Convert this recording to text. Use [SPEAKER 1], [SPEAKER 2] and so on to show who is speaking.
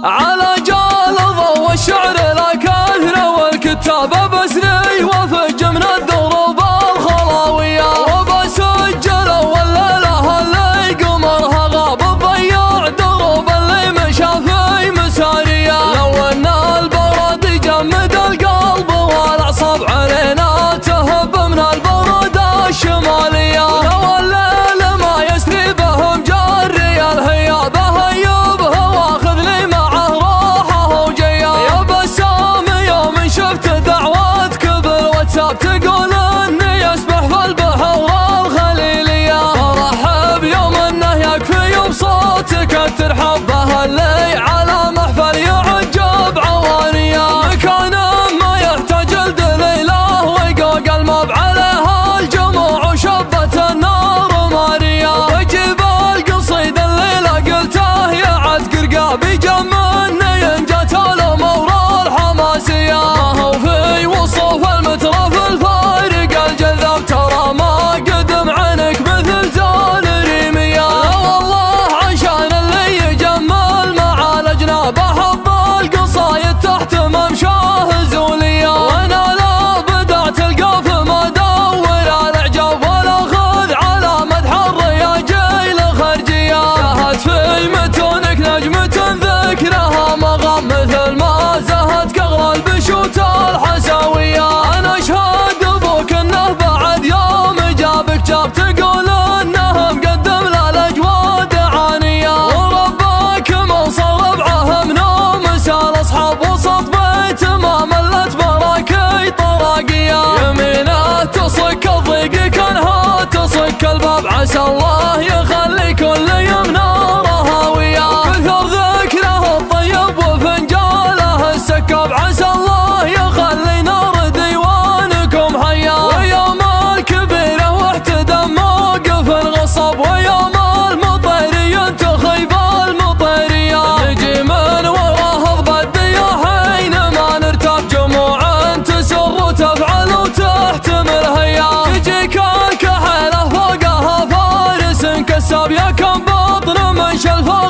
[SPEAKER 1] على جلظة والشعر لا كثر والكتابة بسري وفج من الدروب الخلاوية وبسجل والليلة اللي قمرها غاب الضياع دروب اللي مشى في مسارية لو ان البرد يجمد القلب والاعصاب علينا تهب من البرد الشمالية لو الليل ما يسري بهم جري الهياب هيبه واخذ لي معه روحه وجيه يا بسام يوم شفت دعوتك بالواتساب تقول اني اسبح في البحر الخليلية فرحب يوم انه يكفي بصوتك ترحب به اللي على محفل يعجب عوانية مكان ما يحتاج الدليله ويقوق المب عليها الجموع وشبت النار مارية وجيب القصيد الليلة قلته يا عد قرقابي جمني ان جت الامور الحماسية ما هو في وصوف المترف الفارق الجذاب ترى ما قدم عنك مثل زول ريمية لا والله عشان اللي يجمل مع الاجناب احب القصايد تحت ممشاه زولية وانا لا بدعت القاف ما دور الاعجاب ولا خذ على مدح الرياجيل خرجية شاهد في متونك نجمة ذكرها مغام مثل ما زهت كغر البشوت الحساوية انا اشهد ابوك انه بعد يوم جابك جاب تقول انه مقدم للاجواد عانية وربك موصل ربعه منوم سال اصحاب وسط بيت ما ملت براكي طراقية يمينه تصك الضيق كانها تصك الباب عسى الله يخلي كل يمناره هاوية كثر ذكره الطيب وفنجاله السكاب عسى الله يخلي نار ديوانكم حيا ويوم الكبيرة واحتدى موقف الغصب ويوم المطيري ينتخي بالمطيرية نجي من وراه الضبدية حين ما نرتاب جموعا تسر وتفعل وتحتمل هيا تجيك الكحيلة فوقها فارس كساب يا كم بطن من شلفه